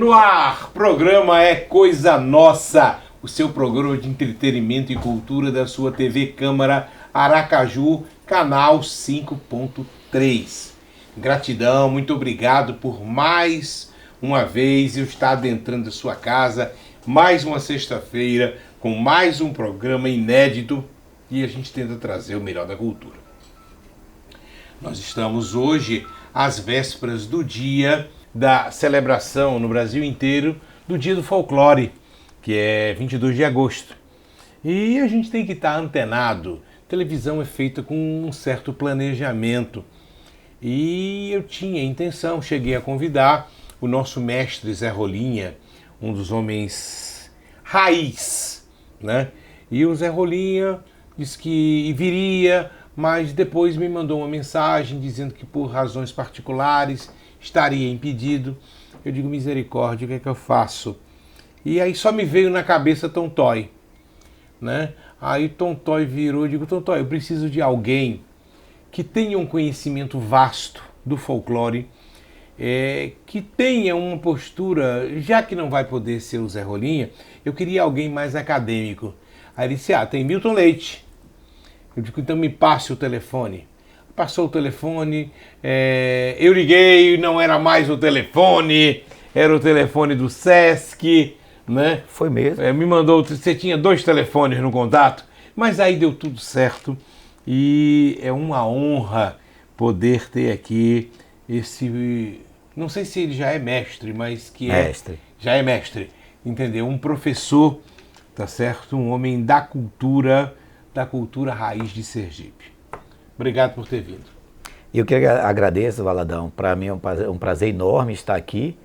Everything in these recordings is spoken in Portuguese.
No ar, programa É Coisa Nossa, o seu programa de entretenimento e cultura da sua TV Câmara Aracaju, canal 5.3. Gratidão, muito obrigado por mais uma vez eu estar adentrando a sua casa, mais uma sexta-feira, com mais um programa inédito e a gente tenta trazer o melhor da cultura. Nós estamos hoje às vésperas do dia da celebração no Brasil inteiro do Dia do Folclore, que é 22 de agosto. E a gente tem que estar antenado. Televisão é feita com um certo planejamento. E eu tinha intenção, cheguei a convidar o nosso mestre Zé Rolinha, um dos homens raiz, né? E o Zé Rolinha disse que viria, mas depois me mandou uma mensagem dizendo que por razões particulares estaria impedido. Eu digo, misericórdia, o que é que eu faço? E aí só me veio na cabeça Tontói, né? Aí Tontói virou e digo, Tontói, eu preciso de alguém que tenha um conhecimento vasto do folclore, que tenha uma postura, já que não vai poder ser o Zé Rolinha, eu queria alguém mais acadêmico. Aí ele disse, tem Milton Leite. Eu digo, então me passe o telefone. Passou o telefone, eu liguei, não era mais o telefone, era o telefone do Sesc, né? Foi mesmo. Me mandou, você tinha 2 telefones no contato, mas aí deu tudo certo e é uma honra poder ter aqui esse, não sei se ele já é mestre, mas que já é mestre, entendeu? Um professor, tá certo? Um homem da cultura raiz de Sergipe. Obrigado por ter vindo. Eu que agradeço, Valadão. Para mim é um prazer enorme estar aqui.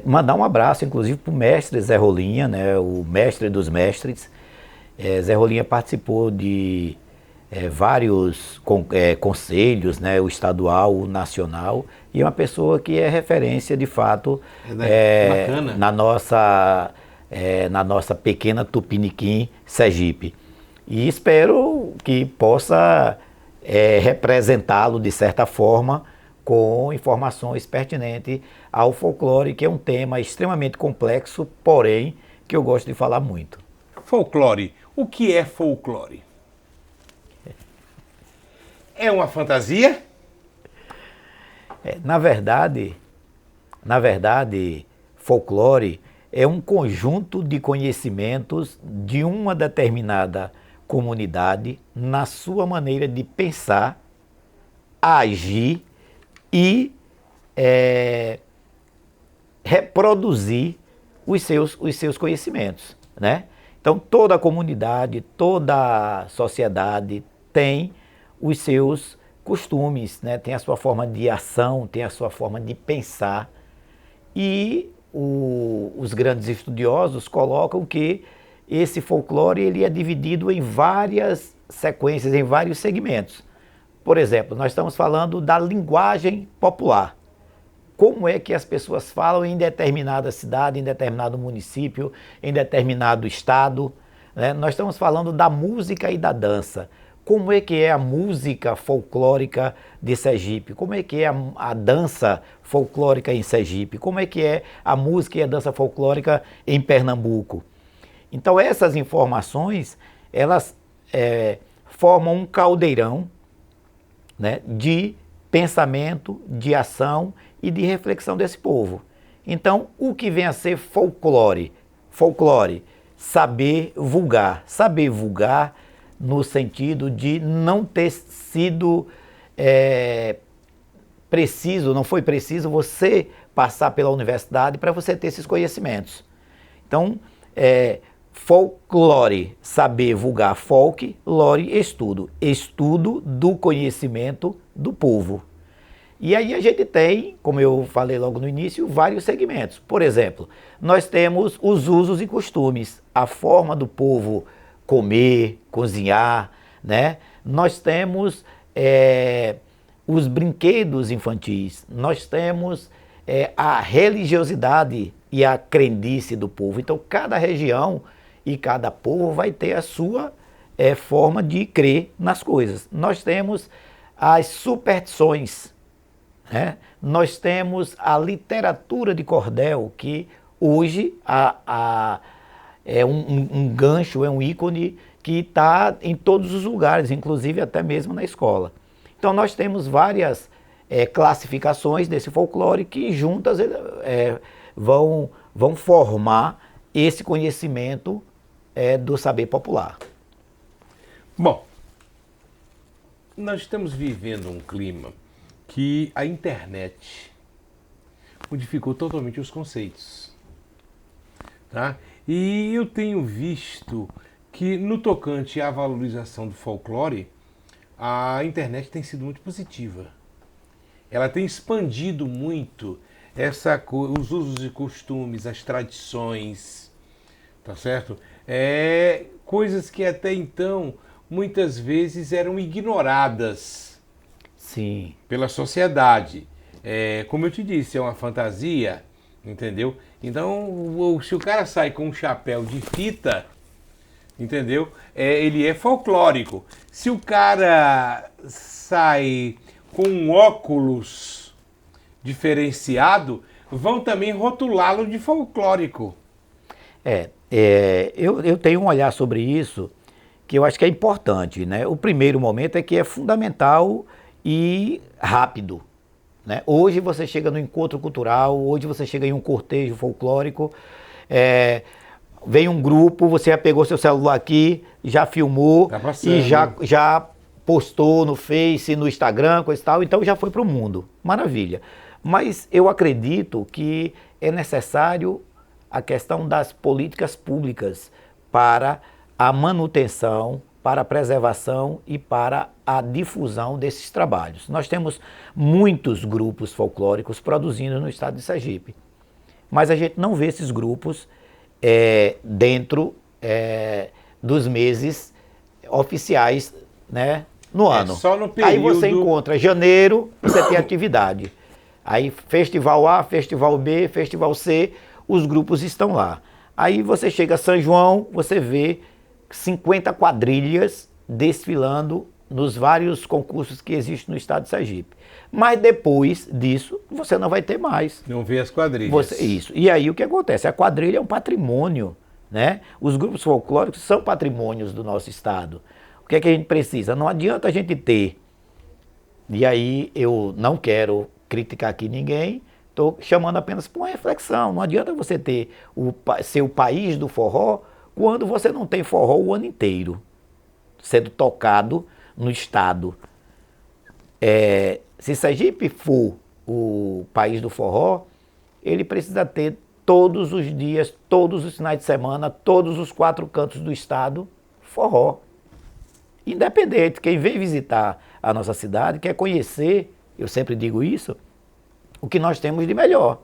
Mandar um abraço, inclusive, para o mestre Zé Rolinha, né, o mestre dos mestres. Zé Rolinha participou de vários conselhos, né, o estadual, o nacional, e é uma pessoa que é referência, de fato, bacana. na nossa pequena Tupiniquim, Sergipe. E espero que possa representá-lo de certa forma com informações pertinentes ao folclore, que é um tema extremamente complexo, porém que eu gosto de falar muito. Folclore. O que é folclore? É uma fantasia? Na verdade, folclore é um conjunto de conhecimentos de uma determinada comunidade na sua maneira de pensar, agir e reproduzir os seus conhecimentos, né? Então toda a comunidade, toda a sociedade tem os seus costumes, né? Tem a sua forma de ação, tem a sua forma de pensar e os grandes estudiosos colocam que esse folclore ele é dividido em várias sequências, em vários segmentos. Por exemplo, nós estamos falando da linguagem popular. Como é que as pessoas falam em determinada cidade, em determinado município, em determinado estado, né? Nós estamos falando da música e da dança. Como é que é a música folclórica de Sergipe? Como é que é a dança folclórica em Sergipe? Como é que é a música e a dança folclórica em Pernambuco? Então essas informações, elas formam um caldeirão, né, de pensamento, de ação e de reflexão desse povo. Então o que vem a ser folclore? Folclore, saber vulgar no sentido de não ter sido preciso, não foi preciso você passar pela universidade para você ter esses conhecimentos. Então, folclore, saber vulgar, folk, lore, estudo do conhecimento do povo. E aí a gente tem, como eu falei logo no início, vários segmentos. Por exemplo, nós temos os usos e costumes, a forma do povo comer, cozinhar, né? Nós temos os brinquedos infantis, nós temos a religiosidade e a crendice do povo. Então, cada região e cada povo vai ter a sua forma de crer nas coisas. Nós temos as superstições, né? Nós temos a literatura de cordel, que hoje é um gancho, é um ícone que está em todos os lugares, inclusive até mesmo na escola. Então nós temos várias classificações desse folclore que juntas vão formar esse conhecimento do saber popular. Bom, nós estamos vivendo um clima que a internet modificou totalmente os conceitos, tá? E eu tenho visto que no tocante à valorização do folclore, a internet tem sido muito positiva. Ela tem expandido muito os usos e costumes, as tradições, tá certo? Coisas que até então muitas vezes eram ignoradas. Sim. Pela sociedade. Como eu te disse, é uma fantasia, entendeu? Então, se o cara sai com um chapéu de fita, entendeu? Ele é folclórico. Se o cara sai com um óculos diferenciado, vão também rotulá-lo de folclórico. Eu tenho um olhar sobre isso que eu acho que é importante, né? O primeiro momento é que é fundamental e rápido, né? Hoje você chega no encontro cultural, hoje você chega em um cortejo folclórico, vem um grupo, você já pegou seu celular aqui, já filmou e já postou no Face, no Instagram, coisa e tal, então já foi para o mundo. Maravilha. Mas eu acredito que é necessário a questão das políticas públicas para a manutenção, para a preservação e para a difusão desses trabalhos. Nós temos muitos grupos folclóricos produzindo no estado de Sergipe, mas a gente não vê esses grupos dentro dos meses oficiais, né, no ano. Só no período... Aí você encontra janeiro, você tem atividade. Aí festival A, festival B, festival C, os grupos estão lá. Aí você chega a São João, você vê 50 quadrilhas desfilando nos vários concursos que existem no estado de Sergipe. Mas depois disso, você não vai ter mais. Não vê as quadrilhas. Isso. E aí o que acontece? A quadrilha é um patrimônio, né? Os grupos folclóricos são patrimônios do nosso estado. O que é que a gente precisa? Não adianta a gente ter. E aí eu não quero criticar aqui ninguém, estou chamando apenas para uma reflexão. Não adianta você ser o país do forró quando você não tem forró o ano inteiro sendo tocado no estado. Se Sergipe for o país do forró, ele precisa ter todos os dias, todos os finais de semana, todos os 4 cantos do estado, forró. Independente, quem vem visitar a nossa cidade quer conhecer, eu sempre digo isso, o que nós temos de melhor.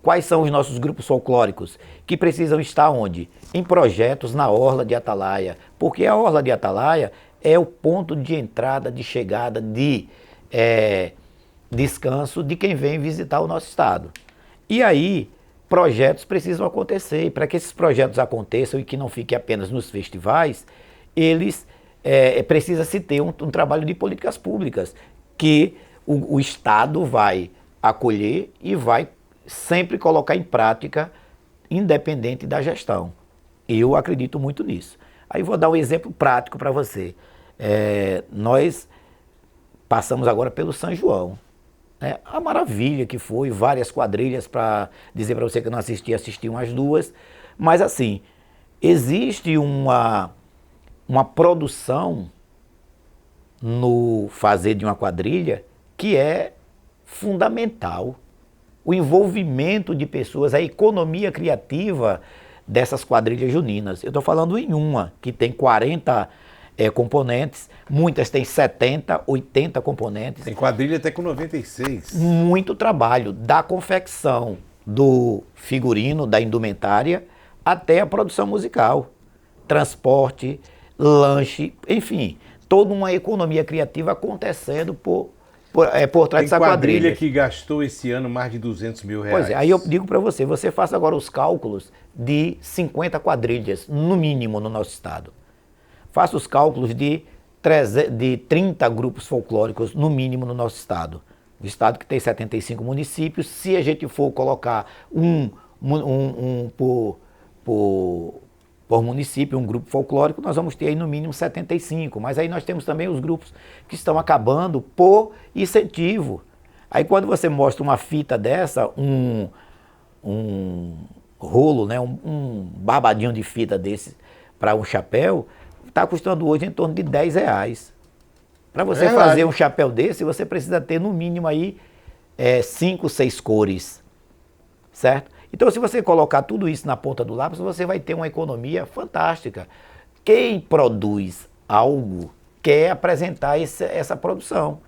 Quais são os nossos grupos folclóricos que precisam estar onde? Em projetos na Orla de Atalaia, porque a Orla de Atalaia é o ponto de entrada, de chegada, de descanso de quem vem visitar o nosso estado. E aí, projetos precisam acontecer, e para que esses projetos aconteçam e que não fiquem apenas nos festivais, eles precisa se ter um trabalho de políticas públicas, que o Estado vai acolher e vai sempre colocar em prática, independente da gestão. Eu acredito muito nisso. Aí vou dar um exemplo prático para você. Nós passamos agora pelo São João. A maravilha que foi, várias quadrilhas, para dizer para você que eu não assisti umas 2. Mas assim, existe uma produção no fazer de uma quadrilha que é fundamental. O envolvimento de pessoas, a economia criativa dessas quadrilhas juninas. Eu estou falando em uma que tem 40 componentes, muitas têm 70, 80 componentes. Tem quadrilha até com 96. Muito trabalho, da confecção do figurino, da indumentária, até a produção musical, transporte, lanche, enfim, toda uma economia criativa acontecendo por trás dessa quadrilha. Tem quadrilha que gastou esse ano mais de 200 mil reais. Pois é, aí eu digo para você faça agora os cálculos de 50 quadrilhas, no mínimo, no nosso estado. Faça os cálculos de 30 grupos folclóricos, no mínimo, no nosso estado. Um estado que tem 75 municípios, se a gente for colocar por município, um grupo folclórico, nós vamos ter aí no mínimo 75. Mas aí nós temos também os grupos que estão acabando por incentivo. Aí quando você mostra uma fita dessa, um rolo, né, um barbadinho de fita desse para um chapéu, está custando hoje em torno de R$ 10. Para você fazer um chapéu desse, você precisa ter no mínimo aí 5, 6 cores, certo? Então se você colocar tudo isso na ponta do lápis, você vai ter uma economia fantástica. Quem produz algo quer apresentar essa produção.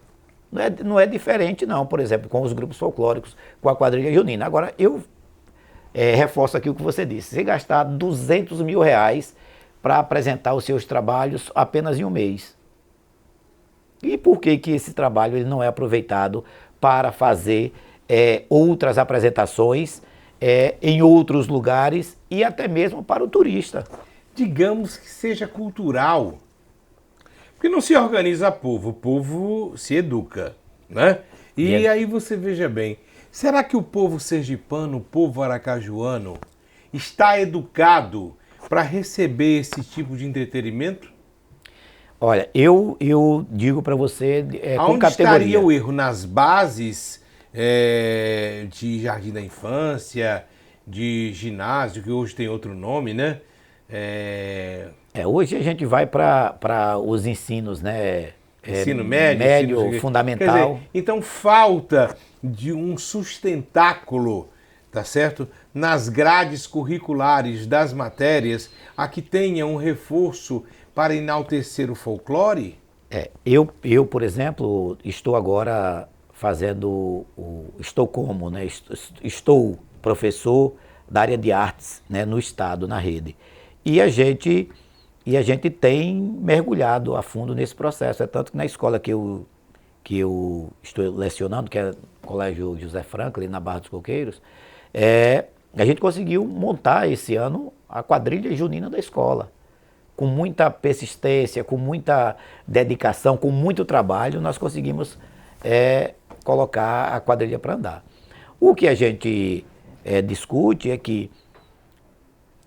Não é diferente não, por exemplo, com os grupos folclóricos, com a quadrilha junina. Agora, eu reforço aqui o que você disse. Se gastar R$ 200 mil para apresentar os seus trabalhos apenas em um mês. E por que esse trabalho ele não é aproveitado para fazer outras apresentações em outros lugares e até mesmo para o turista? Digamos que seja cultural. Porque não se organiza povo, o povo se educa, né? E aí você veja bem, será que o povo sergipano, o povo aracajuano, está educado para receber esse tipo de entretenimento? Olha, eu digo para você com Aonde categoria. estaria o erro? Nas bases de jardim da infância, de ginásio, que hoje tem outro nome, né? Hoje a gente vai para os ensinos, né? Ensino médio, fundamental. Quer dizer, então falta de um sustentáculo, tá certo? Nas grades curriculares das matérias, a que tenha um reforço para enaltecer o folclore? Eu, por exemplo, estou agora estou professor da área de artes, né, no estado, na rede. E a gente tem mergulhado a fundo nesse processo. É tanto que na escola que eu estou lecionando, que é o Colégio José Franklin, na Barra dos Coqueiros, a gente conseguiu montar esse ano a quadrilha junina da escola. Com muita persistência, com muita dedicação, com muito trabalho, nós conseguimos colocar a quadrilha para andar. O que a gente discute é que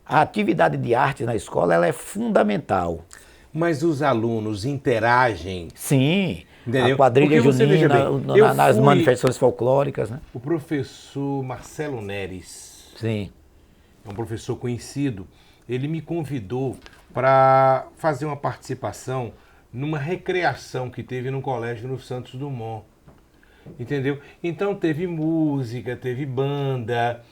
a atividade de arte na escola ela é fundamental. Mas os alunos interagem? Sim, entendeu? A quadrilha junina, nas manifestações folclóricas, né? O professor Marcelo Neres, sim, é um professor conhecido, ele me convidou para fazer uma participação numa recreação que teve no colégio no Santos Dumont, entendeu? Então teve música, teve banda,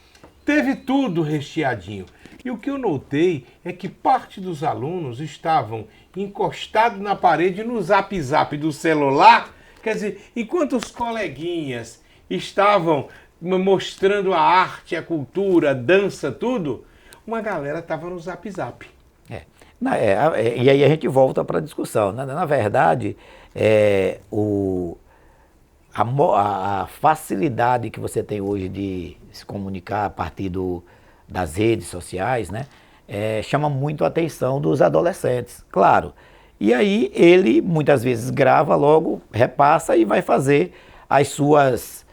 teve tudo recheadinho. E o que eu notei é que parte dos alunos estavam encostados na parede no zap-zap do celular, quer dizer, enquanto os coleguinhas estavam mostrando a arte, a cultura, a dança, tudo, uma galera estava no zap-zap. E aí a gente volta para a discussão. Na verdade, a facilidade que você tem hoje de se comunicar a partir das redes sociais, né, chama muito a atenção dos adolescentes, claro. E aí ele muitas vezes grava logo, repassa e vai fazer as suas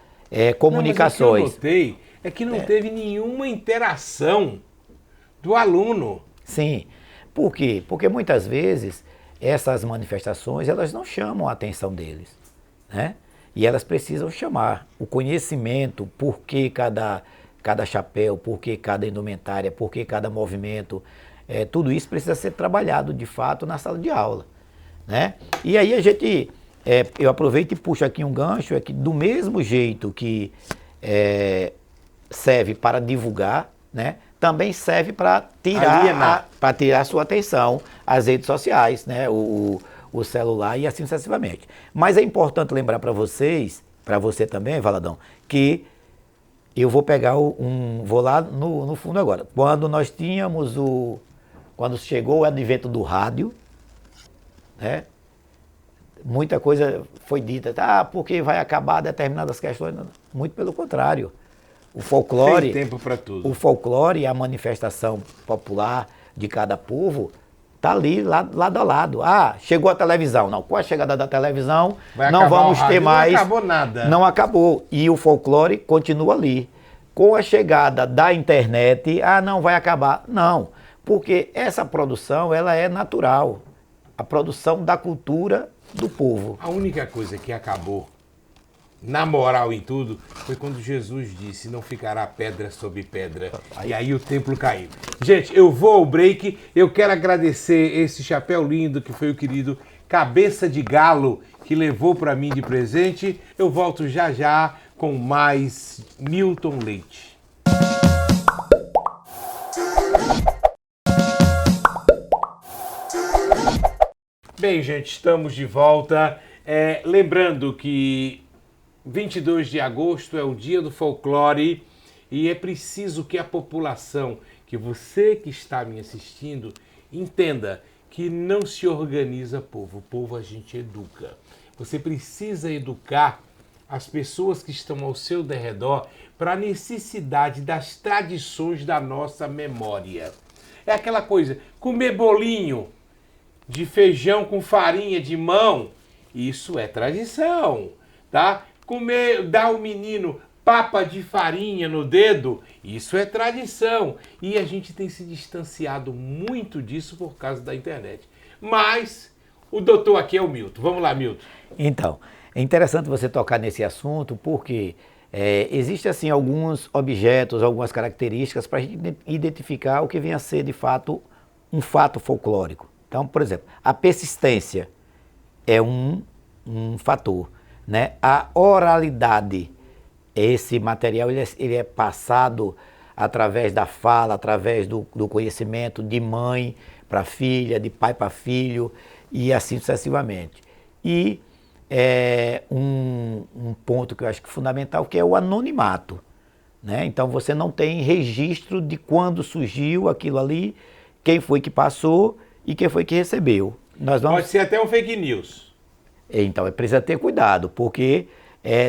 comunicações. Mas o que eu notei é que não teve nenhuma interação do aluno. Sim. Por quê? Porque muitas vezes essas manifestações elas não chamam a atenção deles, né? E elas precisam chamar o conhecimento, por que cada chapéu, por que cada indumentária, por que cada movimento, tudo isso precisa ser trabalhado de fato na sala de aula, né? E aí eu aproveito e puxo aqui um gancho, é que do mesmo jeito que serve para divulgar, né? Também serve para tirar a sua atenção as redes sociais, né? O celular e assim sucessivamente. Mas é importante lembrar para vocês, para você também, Valadão, que eu vou pegar vou lá no fundo agora. Quando chegou o advento do rádio, né? Muita coisa foi dita, porque vai acabar determinadas questões. Muito pelo contrário. O folclore, tem tempo para tudo. O folclore e a manifestação popular de cada povo Está ali, lado a lado. Ah, chegou a televisão. Não, com a chegada da televisão, Vai não acabar vamos o rádio. ter mais. Não acabou nada. Não acabou. E o folclore continua ali. Com a chegada da internet, não vai acabar. Não, porque essa produção, ela é natural. A produção da cultura do povo. A única coisa que acabou, na moral em tudo, foi quando Jesus disse, não ficará pedra sobre pedra. E aí o templo caiu. Gente, eu vou ao break. Eu quero agradecer esse chapéu lindo que foi o querido Cabeça de Galo que levou para mim de presente. Eu volto já já com mais Milton Leite. Bem, gente, estamos de volta. Lembrando que 22 de agosto é o dia do folclore e é preciso que a população, que você que está me assistindo, entenda que não se organiza povo. Povo a gente educa. Você precisa educar as pessoas que estão ao seu derredor para a necessidade das tradições da nossa memória. É aquela coisa, comer bolinho de feijão com farinha de mão, isso é tradição, tá? Dar ao menino papa de farinha no dedo, isso é tradição. E a gente tem se distanciado muito disso por causa da internet. Mas o doutor aqui é o Milton. Vamos lá, Milton. Então, é interessante você tocar nesse assunto porque existem assim alguns objetos, algumas características para a gente identificar o que vem a ser de fato um fato folclórico. Então, por exemplo, a persistência é um fator, né? A oralidade, esse material ele é passado através da fala, através do conhecimento de mãe para filha, de pai para filho e assim sucessivamente. E um ponto que eu acho que é fundamental, que é o anonimato, né? Então você não tem registro de quando surgiu aquilo ali, quem foi que passou e quem foi que recebeu. Pode ser até um fake news. Então precisa ter cuidado, porque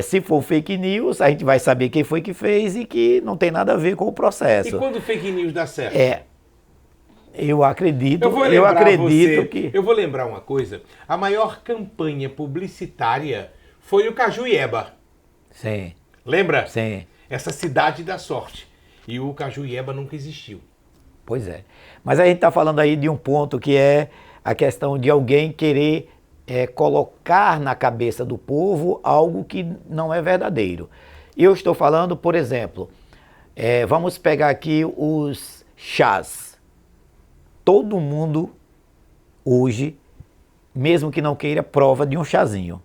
se for fake news, a gente vai saber quem foi que fez e que não tem nada a ver com o processo. E quando fake news dá certo? Eu acredito, que... Eu vou lembrar uma coisa. A maior campanha publicitária foi o Cajuieba. Sim. Lembra? Sim. Essa cidade da sorte. E o Cajuieba nunca existiu. Pois é. Mas a gente está falando aí de um ponto que é a questão de alguém querer colocar na cabeça do povo algo que não é verdadeiro. Eu estou falando, por exemplo, vamos pegar aqui os chás. Todo mundo hoje, mesmo que não queira, prova de um chazinho.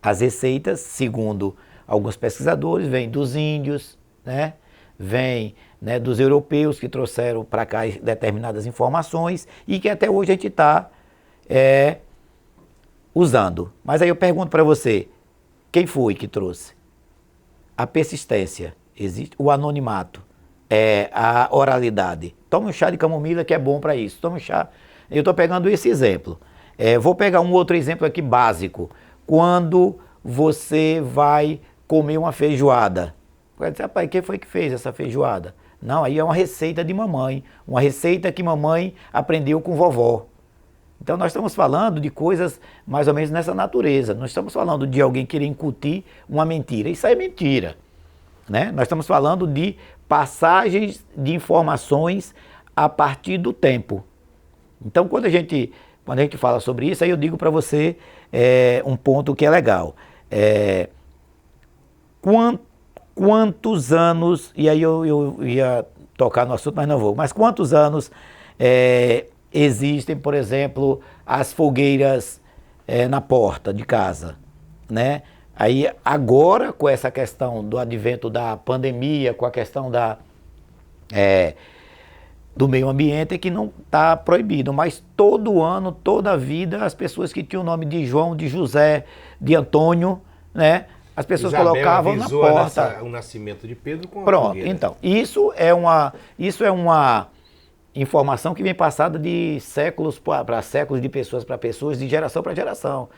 As receitas, segundo alguns pesquisadores, vêm dos índios, né? Vêm, né, dos europeus que trouxeram para cá determinadas informações e que até hoje a gente está usando. Mas aí eu pergunto para você, quem foi que trouxe? A persistência, existe o anonimato, a oralidade. Toma um chá de camomila que é bom para isso. Toma um chá. Eu estou pegando esse exemplo. Vou pegar um outro exemplo aqui básico. Quando você vai comer uma feijoada. Vai dizer, rapaz, quem foi que fez essa feijoada? Não, aí é uma receita de mamãe. Uma receita que mamãe aprendeu com vovó. Então nós estamos falando de coisas mais ou menos nessa natureza. Nós estamos falando de alguém querer incutir uma mentira. Isso aí é mentira, né? Nós estamos falando de passagens de informações a partir do tempo. Então quando a gente fala sobre isso, aí eu digo para você um ponto que é legal. Quantos anos, e aí eu ia tocar no assunto, mas não vou, mas quantos anos existem, por exemplo, as fogueiras na porta de casa, né? Aí agora, com essa questão do advento da pandemia, com a questão do meio ambiente, é que não está proibido, mas todo ano, toda a vida, as pessoas que tinham o nome de João, de José, de Antônio, né? As pessoas Isabel colocavam na porta. O nascimento de Pedro com a Pronto, fogueira. então, isso é uma informação que vem passada de séculos para séculos, de pessoas para pessoas, de geração para geração,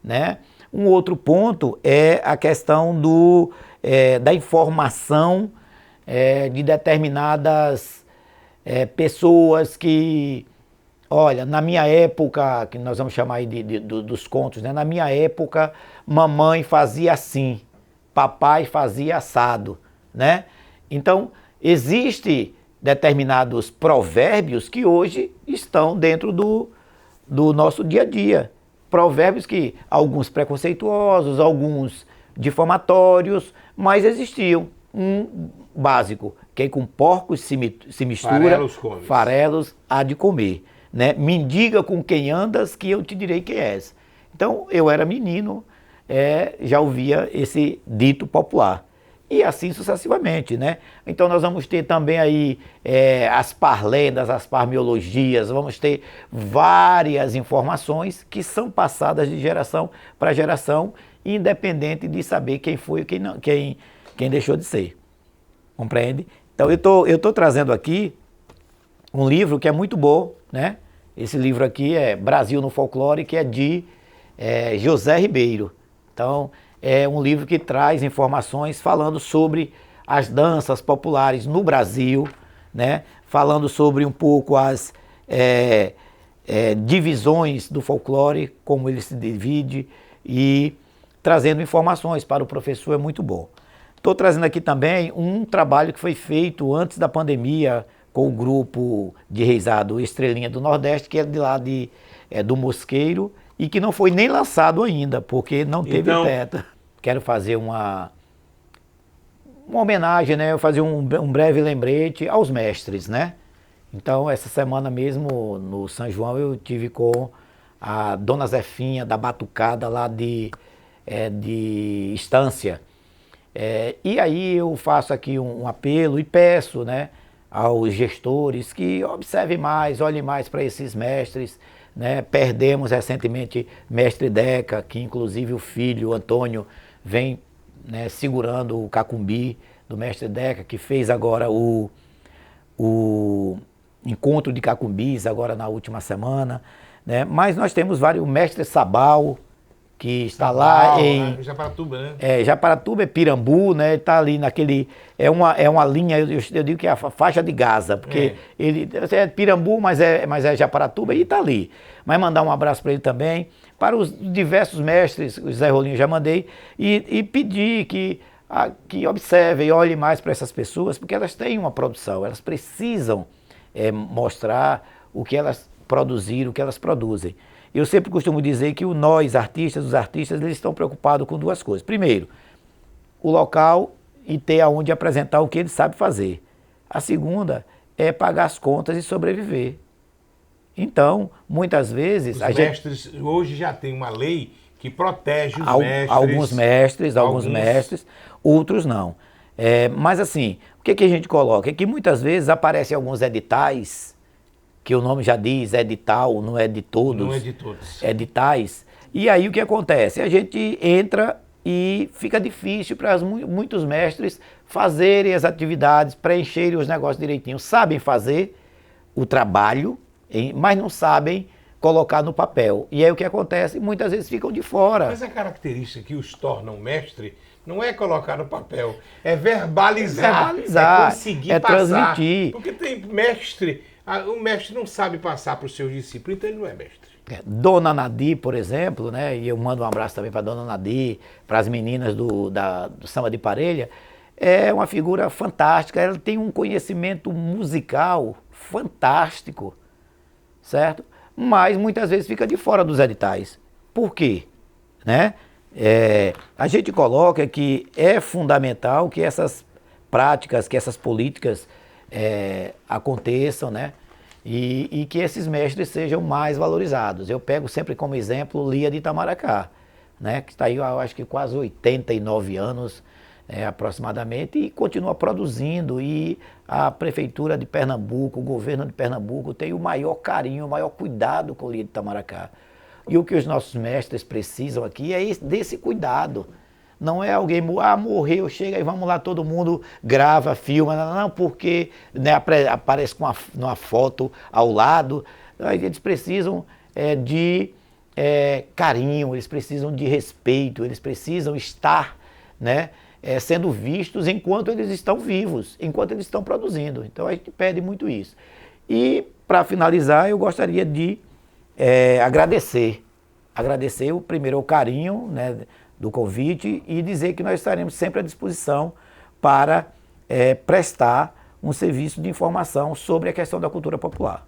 né? Um outro ponto é a questão da informação de determinadas pessoas que Olha, na minha época, que nós vamos chamar aí dos contos, né? Na minha época, mamãe fazia assim, papai fazia assado, né? Então, existe determinados provérbios que hoje estão dentro do nosso dia a dia. Provérbios que, alguns preconceituosos, alguns difamatórios, mas existiam. Um básico, quem com porcos se mistura, farelos há de comer. Né? Mendiga com quem andas, que eu te direi quem és. Então, eu era menino, já ouvia esse dito popular. E assim sucessivamente, né? Então nós vamos ter também aí as parlendas, as parmiologias, vamos ter várias informações que são passadas de geração para geração, independente de saber quem foi e quem deixou de ser. Compreende? Então eu tô trazendo aqui um livro que é muito bom, né? Esse livro aqui é Brasil no Folclore, que é de José Ribeiro. Então, é um livro que traz informações falando sobre as danças populares no Brasil, né? Falando sobre um pouco as divisões do folclore, como ele se divide, e trazendo informações para o professor, é muito bom. Estou trazendo aqui também um trabalho que foi feito antes da pandemia com o grupo de reizado Estrelinha do Nordeste, que é de lá do Mosqueiro, e que não foi nem lançado ainda, porque não teve teto. Quero fazer uma homenagem, né? Eu fazer um breve lembrete aos mestres, né? Então, essa semana mesmo, no São João, eu tive com a Dona Zefinha, da Batucada, lá de Estância. E aí eu faço aqui um apelo e peço, né, aos gestores que observem mais, olhem mais para esses mestres, né? Perdemos recentemente mestre Deca, que inclusive o filho Antônio vem, né, segurando o cacumbi do mestre Deca, que fez agora o encontro de cacumbis agora na última semana, né? Mas nós temos vários, o mestre Sabal, que está lá em Japaratuba, né? Japaratuba é Pirambu, né? Está ali naquele, é uma linha, eu digo que é a faixa de Gaza, porque ele é Pirambu, mas é Japaratuba e está ali. Mas mandar um abraço para ele também, para os diversos mestres, o Zé Rolinho já mandei, e pedir que observem, olhem mais para essas pessoas, porque elas têm uma produção, elas precisam mostrar o que elas produziram, o que elas produzem. Eu sempre costumo dizer que os artistas, eles estão preocupados com duas coisas. Primeiro, o local e ter aonde apresentar o que ele sabe fazer. A segunda é pagar as contas e sobreviver. Então, muitas vezes... Os mestres hoje já tem uma lei que protege os mestres. Alguns mestres, outros não. Mas assim, o que a gente coloca? É que muitas vezes aparecem alguns editais, que o nome já diz, edital, não é de todos. Não é de todos. Editais. E aí o que acontece? A gente entra e fica difícil para muitos mestres fazerem as atividades, preencherem os negócios direitinho. Sabem fazer o trabalho, mas não sabem colocar no papel. E aí o que acontece? Muitas vezes ficam de fora. Mas a característica que os tornam mestre não é colocar no papel, é verbalizar, é conseguir passar. Transmitir. Porque tem mestre... O mestre não sabe passar para os seus discípulos, então ele não é mestre. Dona Nadir, por exemplo, né? E eu mando um abraço também para Dona Nadir, para as meninas do Samba de Parelha. É uma figura fantástica, ela tem um conhecimento musical fantástico, certo? Mas muitas vezes fica de fora dos editais. Por quê? Né? A gente coloca que é fundamental que essas práticas, que essas políticas aconteçam, né? E que esses mestres sejam mais valorizados. Eu pego sempre como exemplo Lia de Itamaracá, né? Que está aí, eu acho que quase 89 anos aproximadamente, e continua produzindo. E a Prefeitura de Pernambuco, o governo de Pernambuco tem o maior carinho, o maior cuidado com Lia de Itamaracá. E o que os nossos mestres precisam aqui é desse cuidado. Não é alguém, morreu, chega e vamos lá, todo mundo grava, filma, não, porque né, aparece com uma foto ao lado. Eles precisam de carinho, eles precisam de respeito, eles precisam estar, né, sendo vistos enquanto eles estão vivos, enquanto eles estão produzindo. Então a gente pede muito isso. E para finalizar, eu gostaria de agradecer o primeiro o carinho, né, do convite e dizer que nós estaremos sempre à disposição para prestar um serviço de informação sobre a questão da cultura popular.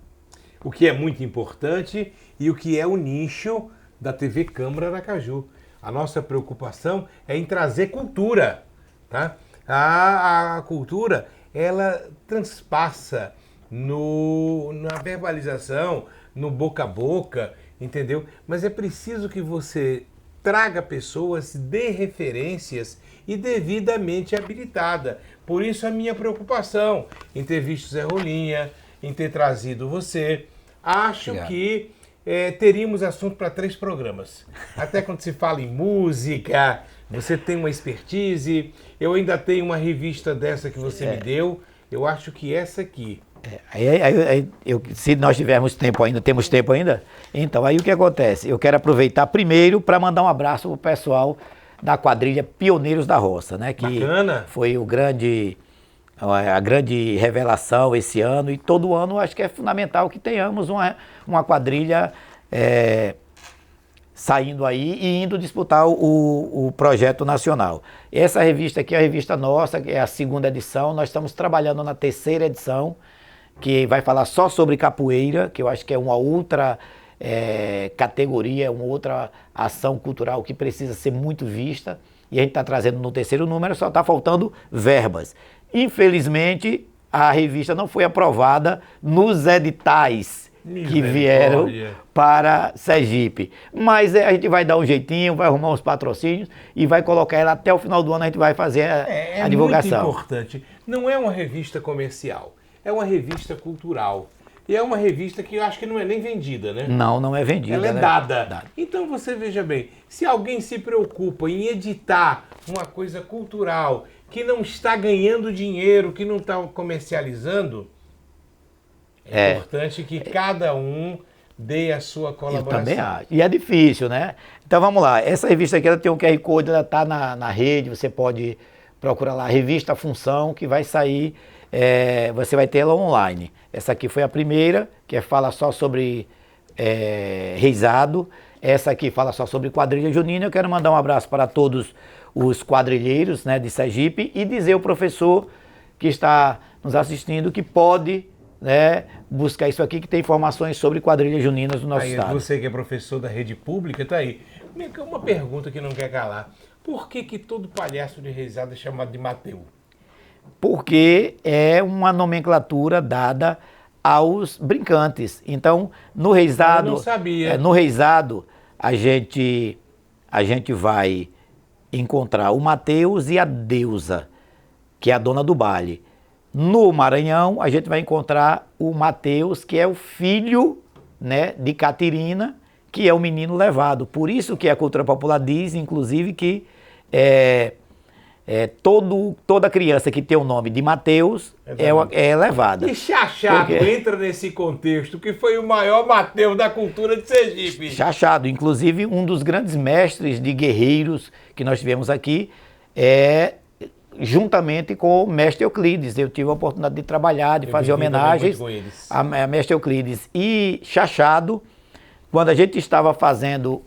O que é muito importante e o que é o nicho da TV Câmara Aracaju. A nossa preocupação é em trazer cultura, tá? A cultura, ela transpassa na verbalização, no boca a boca, entendeu? Mas é preciso que você traga pessoas de referências e devidamente habilitada. Por isso a minha preocupação em ter visto Zé Rolinha, em ter trazido você. Acho Obrigado. que teríamos assunto para 3 programas. Até quando se fala em música, você tem uma expertise. Eu ainda tenho uma revista dessa que você me deu. Eu acho que essa aqui. Se nós tivermos tempo ainda, temos tempo ainda, então aí o que acontece? Eu quero aproveitar primeiro para mandar um abraço para o pessoal da quadrilha Pioneiros da Roça, né? Que Bacana. foi a grande revelação esse ano, e todo ano acho que é fundamental que tenhamos uma quadrilha saindo aí e indo disputar o projeto nacional. Essa revista aqui é a revista nossa, que é a 2ª edição, nós estamos trabalhando na 3ª edição, que vai falar só sobre capoeira, que eu acho que é uma outra categoria, uma outra ação cultural que precisa ser muito vista, e a gente está trazendo no 3º número, só está faltando verbas. Infelizmente, a revista não foi aprovada nos editais que vieram para Sergipe. Mas a gente vai dar um jeitinho, vai arrumar uns patrocínios e vai colocar ela até o final do ano, a gente vai fazer a divulgação. É muito importante. Não é uma revista comercial, é uma revista cultural. E é uma revista que eu acho que não é nem vendida, né? Não é vendida. Ela é dada. Então você veja bem, se alguém se preocupa em editar uma coisa cultural que não está ganhando dinheiro, que não está comercializando, é importante que cada um dê a sua colaboração. Eu também acho. E é difícil, né? Então vamos lá. Essa revista aqui ela tem um QR Code, ela está na rede, você pode procurar lá, Revista Função, que vai sair, você vai ter ela online. Essa aqui foi a primeira, que fala só sobre reizado. Essa aqui fala só sobre quadrilha junina. Eu quero mandar um abraço para todos os quadrilheiros, né, de Sergipe, e dizer ao professor que está nos assistindo que pode, né, buscar isso aqui, que tem informações sobre quadrilhas juninas do nosso estado. Você que é professor da rede pública, tá aí. Uma pergunta que não quer calar. Por que todo palhaço de reizado é chamado de Mateu? Porque é uma nomenclatura dada aos brincantes. Então, no reizado, eu não sabia. No reizado, a gente vai encontrar o Mateus e a deusa, que é a dona do baile. No Maranhão, a gente vai encontrar o Mateus, que é o filho, né, de Catirina, que é o menino levado. Por isso que a cultura popular diz, inclusive, que toda criança que tem o nome de Mateus é levada. E Chachado entra nesse contexto, que foi o maior Mateus da cultura de Sergipe. Chachado, inclusive um dos grandes mestres de guerreiros que nós tivemos aqui, juntamente com o mestre Euclides. Eu tive a oportunidade de trabalhar, de fazer homenagens a mestre Euclides. E Chachado, quando a gente estava fazendo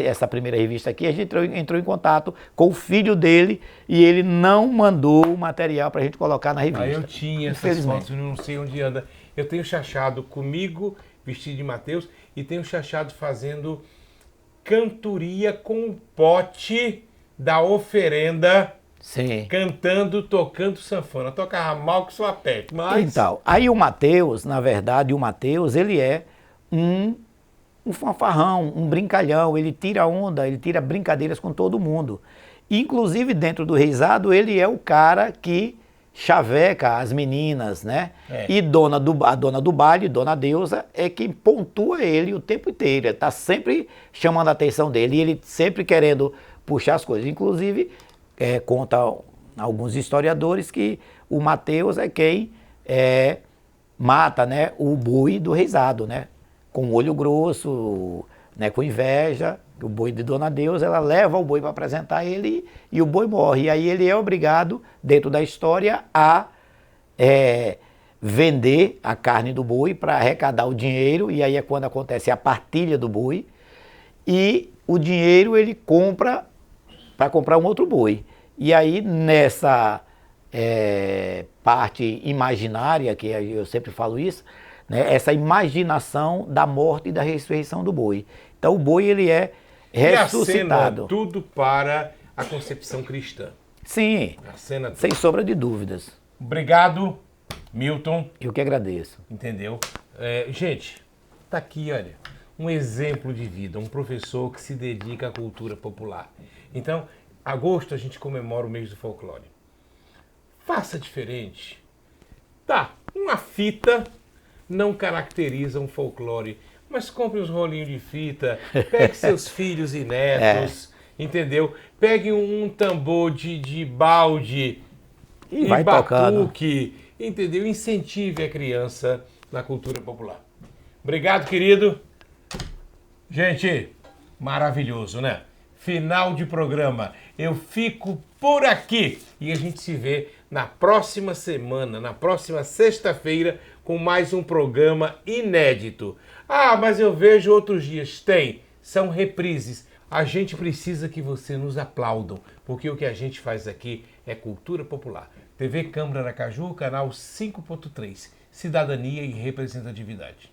essa primeira revista aqui, a gente entrou em contato com o filho dele e ele não mandou o material para a gente colocar na revista. Eu tinha essas fotos, não sei onde anda. Eu tenho Chachado comigo, vestido de Mateus, e tenho Chachado fazendo cantoria com o pote da oferenda. Sim. Cantando, tocando sanfona. Tocava mal que sua pele, mas... Então, aí o Mateus, na verdade, ele é um fanfarrão, um brincalhão, ele tira onda, ele tira brincadeiras com todo mundo. Inclusive, dentro do reizado, ele é o cara que chaveca as meninas, né? E a dona do baile, Dona Deusa, é quem pontua ele o tempo inteiro. Ele está sempre chamando a atenção dele e ele sempre querendo puxar as coisas. Inclusive, conta alguns historiadores que o Mateus é quem mata, né, o boi do reizado, né? Com olho grosso, né, com inveja, o boi de Dona Deusa, ela leva o boi para apresentar ele e o boi morre. E aí ele é obrigado, dentro da história, a vender a carne do boi para arrecadar o dinheiro, e aí é quando acontece a partilha do boi, e o dinheiro ele compra para comprar um outro boi. E aí nessa parte imaginária, que eu sempre falo isso, né, essa imaginação da morte e da ressurreição do boi. Então o boi ele é ressuscitado. E a cena, tudo para a concepção cristã. Sim, A cena sem sombra de dúvidas. Obrigado, Milton. Eu que agradeço. Entendeu? Gente, tá aqui, olha, um exemplo de vida, um professor que se dedica à cultura popular. Então, agosto a gente comemora o mês do folclore. Faça diferente. Tá, uma fita não caracteriza um folclore, mas compre uns rolinhos de fita, pegue seus filhos e netos, entendeu? Pegue um tambor de balde E vai batuque, entendeu? Incentive a criança na cultura popular. Obrigado, querido. Gente, maravilhoso, né? Final de programa. Eu fico por aqui e a gente se vê na próxima semana, na próxima sexta-feira, com mais um programa inédito. Ah, mas eu vejo outros dias. Tem, são reprises. A gente precisa que você nos aplaudam, porque o que a gente faz aqui é cultura popular. TV Câmara Aracaju, canal 5.3, Cidadania e Representatividade.